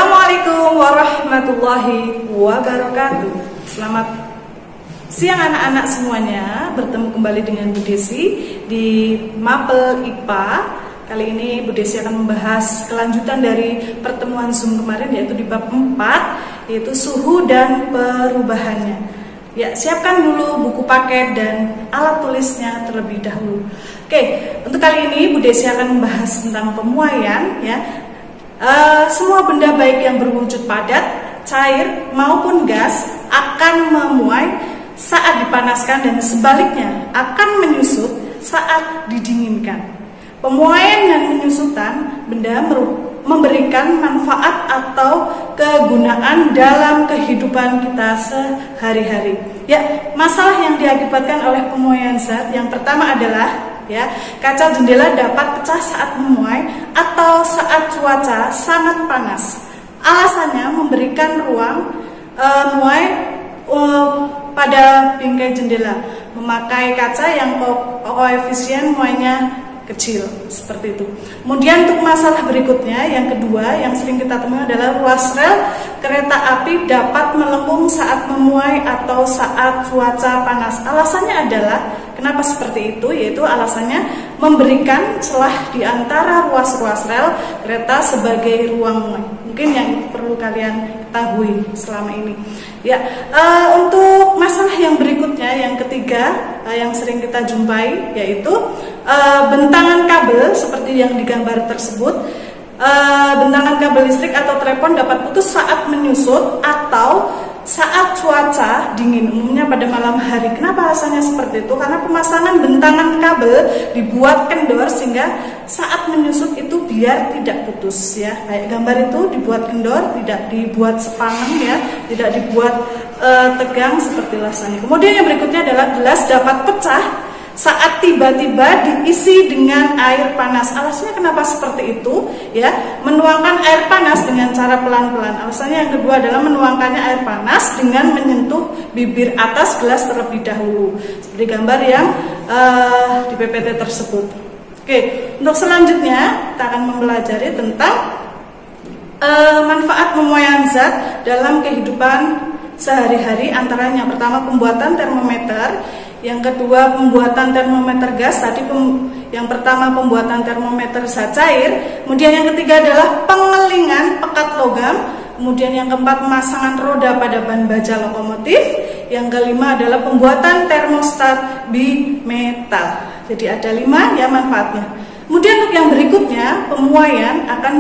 Assalamualaikum warahmatullahi wabarakatuh. Selamat siang anak-anak semuanya. Bertemu kembali dengan Bu Desi di Mapel IPA. Kali ini Bu Desi akan membahas kelanjutan dari pertemuan Zoom kemarin, yaitu di bab 4, yaitu suhu dan perubahannya. Ya, siapkan dulu buku paket dan alat tulisnya terlebih dahulu. Oke, untuk kali ini Bu Desi akan membahas tentang pemuaian, ya. Semua benda baik yang berwujud padat, cair maupun gas akan memuai saat dipanaskan dan sebaliknya akan menyusut saat didinginkan. Pemuaian dan menyusutan benda memberikan manfaat atau kegunaan dalam kehidupan kita sehari-hari. Ya, masalah yang diakibatkan oleh pemuaian zat yang pertama adalah kaca jendela dapat pecah saat memuai atau saat cuaca sangat panas. Alasannya memberikan ruang muai pada bingkai jendela, memakai kaca yang koefisien muainya kecil, seperti itu. Kemudian untuk masalah berikutnya, yang kedua yang sering kita temui adalah ruas rel kereta api dapat melengkung saat memuai atau saat cuaca panas. Alasannya adalah kenapa seperti itu, yaitu alasannya memberikan celah di antara ruas-ruas rel kereta sebagai ruang muai. Mungkin yang perlu kalian ketahui selama ini. Ya, untuk masalah yang berikutnya, yang ketiga yang sering kita jumpai, yaitu bentangan kabel seperti yang digambar tersebut. Bentangan kabel listrik atau telepon dapat putus saat menyusut atau saat cuaca dingin, umumnya pada malam hari. Kenapa alasannya seperti itu? Karena pemasangan bentangan kabel dibuat kendor sehingga saat menyusut itu biar tidak putus, ya. Kayak gambar itu dibuat kendor, tidak dibuat sepaneng, ya, tidak dibuat tegang seperti alasannya. Kemudian yang berikutnya adalah gelas dapat pecah saat tiba-tiba diisi dengan air panas. Alasannya kenapa seperti itu? Ya, menuangkan air panas dengan cara pelan-pelan. Alasannya yang kedua adalah menuangkannya air panas dengan menyentuh bibir atas gelas terlebih dahulu, seperti gambar yang di PPT tersebut. Oke, untuk selanjutnya kita akan mempelajari tentang manfaat pemuaian zat dalam kehidupan sehari-hari. Antaranya yang pertama pembuatan termometer, yang kedua pembuatan termometer gas. Tadi yang pertama pembuatan termometer zat cair, kemudian yang ketiga adalah pengelingan pekat logam, kemudian yang keempat pemasangan roda pada ban baja lokomotif, yang kelima adalah pembuatan termostat bimetal. Jadi ada 5 ya manfaatnya. Kemudian untuk yang berikutnya, pemuaian, akan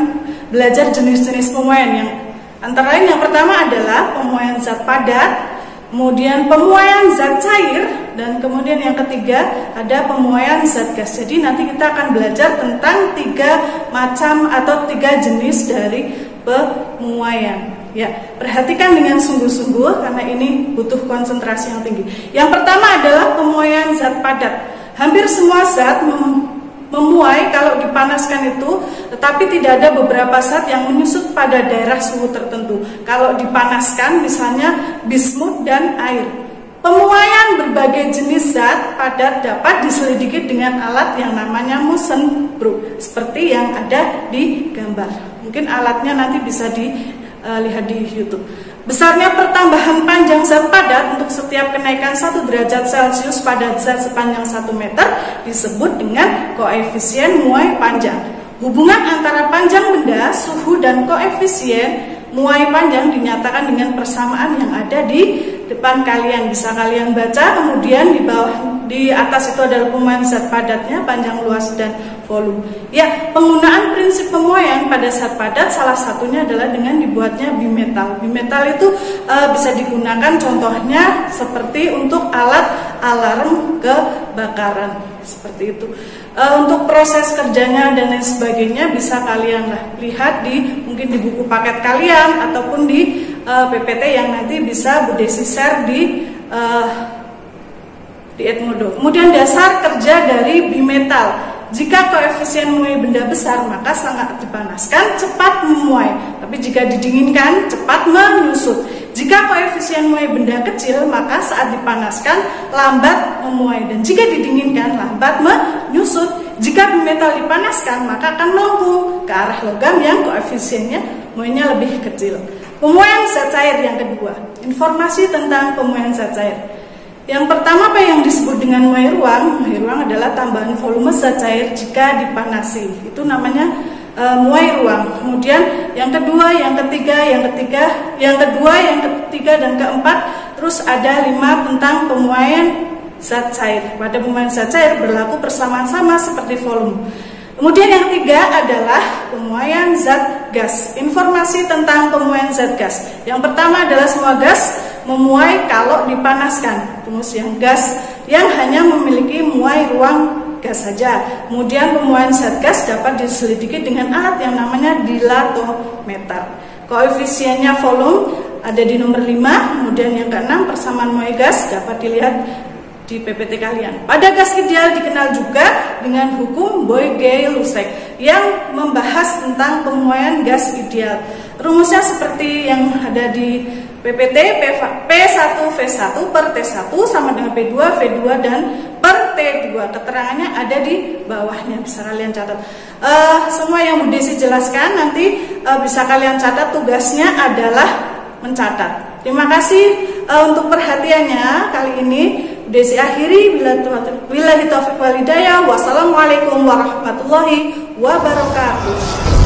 belajar jenis-jenis pemuaian, yang antara lain yang pertama adalah pemuaian zat padat, kemudian pemuaian zat cair, dan kemudian yang ketiga ada pemuaian zat gas. Jadi nanti kita akan belajar tentang 3 macam atau 3 jenis dari pemuaian. Ya, perhatikan dengan sungguh-sungguh karena ini butuh konsentrasi yang tinggi. Yang pertama adalah pemuaian zat padat. Hampir semua zat memuai kalau dipanaskan itu, tetapi tidak ada beberapa zat yang menyusut pada daerah suhu tertentu kalau dipanaskan, misalnya bismut dan air. Pemuaian berbagai jenis zat padat dapat diselidiki dengan alat yang namanya Musenbroek, seperti yang ada di gambar. Mungkin alatnya nanti bisa dilihat di YouTube. Besarnya pertambahan panjang zat padat untuk setiap kenaikan 1 derajat Celcius pada zat sepanjang 1 meter disebut dengan koefisien muai panjang. Hubungan antara panjang benda, suhu, dan koefisien muai panjang dinyatakan dengan persamaan yang ada di depan kalian. Bisa kalian baca, kemudian di bawah, di atas itu adalah pemuaian zat padatnya, panjang, luas, dan volume. Ya, penggunaan prinsip pemuaian pada zat padat salah satunya adalah dengan dibuatnya bimetal. Bimetal itu bisa digunakan contohnya seperti untuk alat alarm kebakaran, seperti itu. Untuk proses kerjanya dan lain sebagainya bisa kalian lihat mungkin di buku paket kalian ataupun di PPT yang nanti bisa Bu Desi share di Edmodo. Kemudian dasar kerja dari bimetal. Jika koefisien muai benda besar, maka sangat dipanaskan cepat memuai, tapi jika didinginkan cepat menyusut. Jika koefisien muai benda kecil, maka saat dipanaskan lambat memuai, dan jika didinginkan lambat menyusut. jika bimetal dipanaskan maka akan melengkung ke arah logam yang koefisiennya muainya lebih kecil. Pemuaian zat cair yang kedua, informasi tentang pemuaian zat cair. Yang pertama apa yang disebut dengan muai ruang? Muai ruang adalah tambahan volume zat cair jika dipanasi. Itu namanya muai ruang. Kemudian yang kedua, yang ketiga, dan keempat, terus ada 5 tentang pemuaian zat cair. Pada pemuaian zat cair berlaku persamaan sama seperti volume. Kemudian yang ketiga adalah pemuaian zat gas. Informasi tentang pemuaian zat gas. Yang pertama adalah semua gas memuai kalau dipanaskan. Terus yang gas yang hanya memiliki muai ruang gas saja. Kemudian pemuaian zat gas dapat diselidiki dengan alat yang namanya dilatometer. Koefisiennya volume ada di nomor 5. Kemudian yang ke-6 persamaan muai gas dapat dilihat di PPT kalian. Pada gas ideal dikenal juga dengan hukum Boyle-Lucek yang membahas tentang pemuaian gas ideal. Rumusnya seperti yang ada di PPT, P1V1 per T1 sama dengan P2, V2 dan per T2. Keterangannya ada di bawahnya, bisa kalian catat. Semua yang Bu Desi jelaskan nanti bisa kalian catat, tugasnya adalah mencatat. Terima kasih untuk perhatiannya kali ini. Desi akhiri, billahi taufiq wal hidayah. Wassalamualaikum warahmatullahi wabarakatuh.